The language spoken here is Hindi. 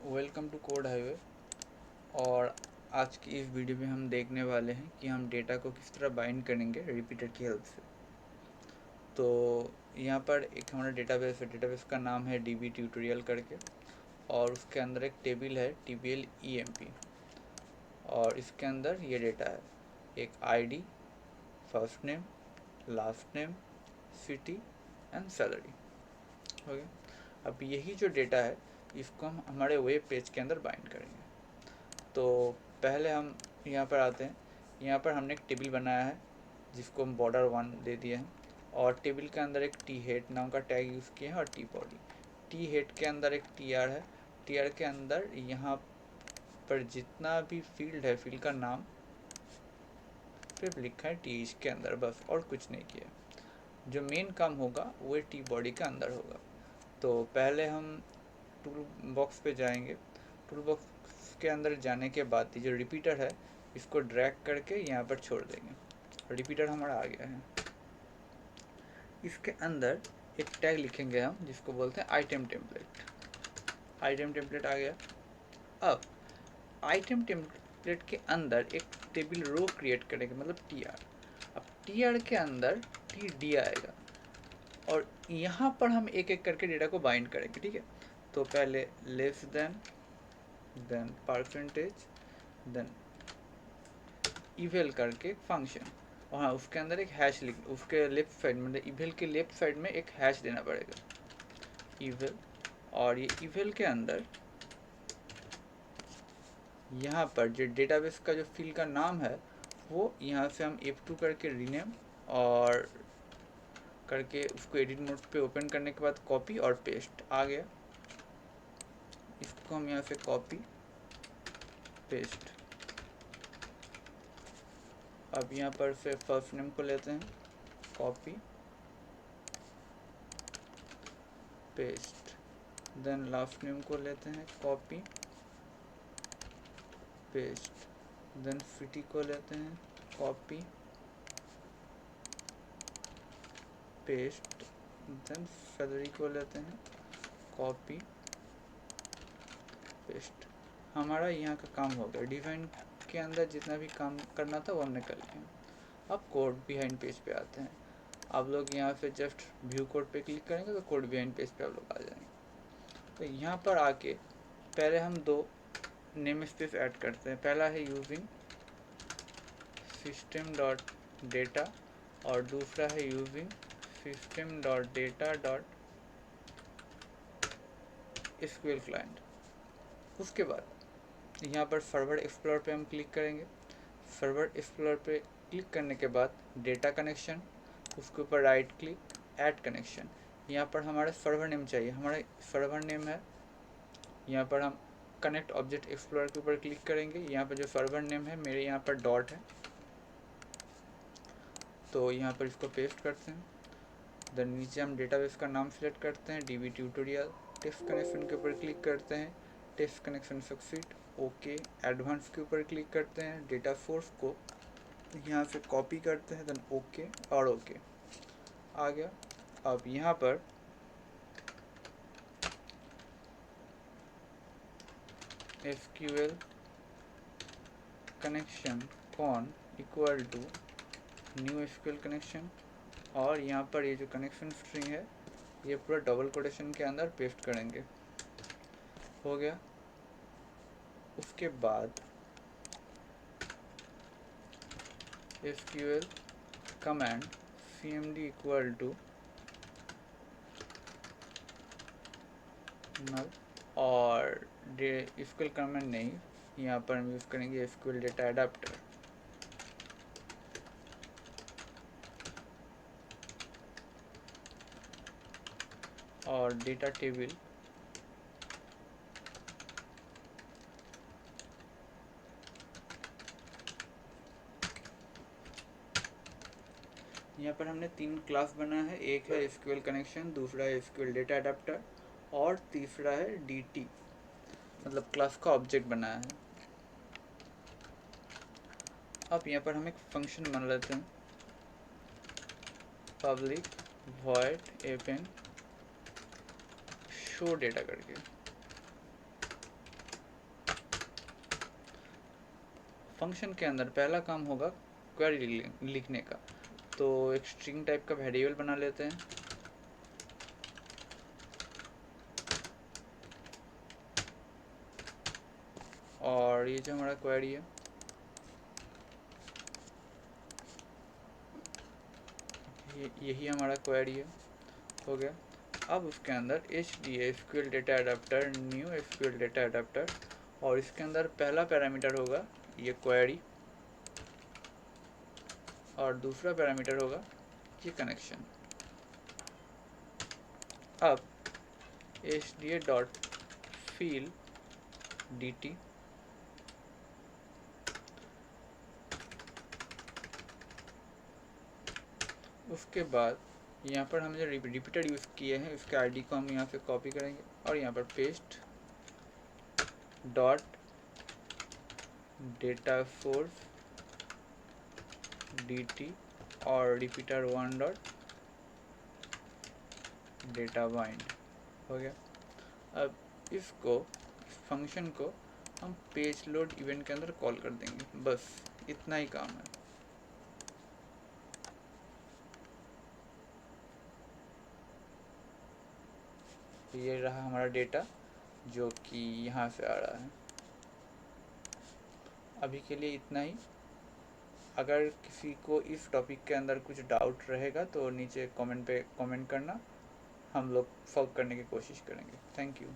Welcome to code highway. और आज की इस वीडियो में हम देखने वाले हैं कि हम डेटा को किस तरह बाइंड करेंगे रिपीटर की हेल्प से। तो यहाँ पर एक हमारा डेटाबेस है, डेटाबेस का नाम है DB ट्यूटोरियल करके, और उसके अंदर एक टेबल है TBL EMP, और इसके अंदर ये डेटा है, एक ID, first name, last name, city and salary. Okay, अब यही जो डेटा है इसको हम हमारे वेब पेज के अंदर बाइंड करेंगे। तो पहले हम यहाँ पर आते हैं। यहाँ पर हमने एक टेबल बनाया है जिसको हम border1 दे दिए हैं, और टेबल के अंदर एक t_head नाम का टैग यूज़ किया है और t_body। t_head के अंदर एक tr है, tr के अंदर यहाँ पर जितना भी फील्ड है, फील्ड का नाम सिर्फ लिखा है th के अंदर, बस और कुछ नहीं किया। जो मेन काम होगा वो t_body के अंदर होगा। तो पहले हम टूल बॉक्स पे जाएंगे। टूल बॉक्स के अंदर जाने के बाद जो रिपीटर है इसको ड्रैग करके यहाँ पर छोड़ देंगे। रिपीटर हमारा आ गया है। इसके अंदर एक टैग लिखेंगे हम जिसको बोलते हैं आइटम टेम्पलेट। आइटम टेम्पलेट आ गया। अब आइटम टेम्पलेट के अंदर एक टेबल रो क्रिएट करेंगे, मतलब tr। अब tr के अंदर td आएगा, और यहाँ पर हम एक एक करके डेटा को बाइंड करेंगे। ठीक है, तो पहले less than percentage, then eval करके फंक्शन, और हाँ उसके अंदर एक हैश लिख, उसके लेफ्ट साइड मतलब इवेल के लेफ्ट साइड में एक हैश देना पड़ेगा, इवेल। और ये इवेल के अंदर यहाँ पर जो डेटाबेस का जो फील्ड का नाम है वो यहाँ से हम F2 करके रीनेम और करके उसको एडिट मोड पे ओपन करने के बाद कॉपी और पेस्ट आ गया। इसको हम यहाँ से कॉपी पेस्ट। अब यहाँ पर से फर्स्ट नेम को लेते हैं, copy paste, then last name को लेते हैं, कॉपी पेस्ट, देन सिटी को लेते हैं, कॉपी पेस्ट, देन सैलरी को लेते हैं, कॉपी पेस्ट। हमारा यहाँ का काम हो गया। डिफाइन के अंदर जितना भी काम करना था वो हमने कर लिया। अब कोड बिहाइंड पेज पे आते हैं। आप लोग यहाँ से जस्ट व्यू कोड पे क्लिक करेंगे तो कोड बिहाइंड पेज पे आप लोग आ जाएंगे। तो यहाँ पर आके पहले हम दो नेम स्पेस ऐड करते हैं। पहला है यूजिंग सिस्टम डॉट डेटा, और दूसरा है using system dot data dot SQL client. उसके बाद यहाँ पर सर्वर एक्सप्लोरर पे हम क्लिक करेंगे। सर्वर एक्सप्लोरर पे क्लिक करने के बाद डेटा कनेक्शन, उसके ऊपर राइट क्लिक, ऐड कनेक्शन। यहाँ पर हमारा सर्वर नेम चाहिए, हमारा सर्वर नेम है। यहाँ पर हम कनेक्ट ऑब्जेक्ट एक्सप्लोरर के ऊपर क्लिक करेंगे। यहाँ पर जो सर्वर नेम है मेरे यहाँ पर डॉट है, तो यहाँ पर इसको पेस्ट करते हैं। देन नीचे हम डेटाबेस का नाम सेलेक्ट करते हैं, DB ट्यूटोरियल। टेस्ट कनेक्शन के ऊपर क्लिक करते हैं, test connection succeed, okay. Advance के ऊपर क्लिक करते हैं, डेटा सोर्स को यहाँ से कॉपी करते हैं, देन ओके और ओके आ गया। अब यहाँ पर SQL connection con equal to new SQL connection, और यहाँ पर ये जो कनेक्शन स्ट्रिंग है ये पूरा डबल कोटेशन के अंदर पेस्ट करेंगे। हो गया। उसके बाद SQL command cmd equal to null, और SQL कमांड नहीं, यहाँ पर हम यूज़ करेंगे SQL डेटा एडाप्टर। और डेटा टेबल यहाँ पर हमने 3 क्लास बना है। एक है SQL कनेक्शन, दूसरा है SQL डेटा एडाप्टर, और तीसरा है DT, मतलब क्लास का ऑब्जेक्ट बनाया है। अब यहाँ पर हम एक फंक्शन बना लेते हैं, public void fn show data करके। फंक्शन के अंदर पहला काम होगा क्वेरी लिखने का। तो एक स्ट्रिंग टाइप का वेरिएबल बना लेते हैं, और ये जो हमारा क्वेरी है यही हमारा क्वेरी है, हो गया। अब उसके अंदर HDA data adapter new SQL data adapter, और इसके अंदर पहला पैरामीटर होगा ये क्वेरी, और दूसरा पैरामीटर होगा ये कनेक्शन। अब HDA डॉट फील dt, उसके बाद यहाँ पर हम जो रिपीटेड यूज़ किए हैं उसके आईडी को हम यहाँ से कॉपी करेंगे और यहाँ पर paste dot data source dt और रिपीटर 1 डॉट डेटा बाइंड, हो गया। अब इसको, इस फंक्शन को हम पेज लोड इवेंट के अंदर कॉल कर देंगे, बस इतना ही काम है। ये रहा हमारा डेटा जो कि यहाँ से आ रहा है। अभी के लिए इतना ही। अगर किसी को इस टॉपिक के अंदर कुछ डाउट रहेगा तो नीचे कमेंट पे कमेंट करना, हम लोग सॉल्व करने की कोशिश करेंगे। Thank you.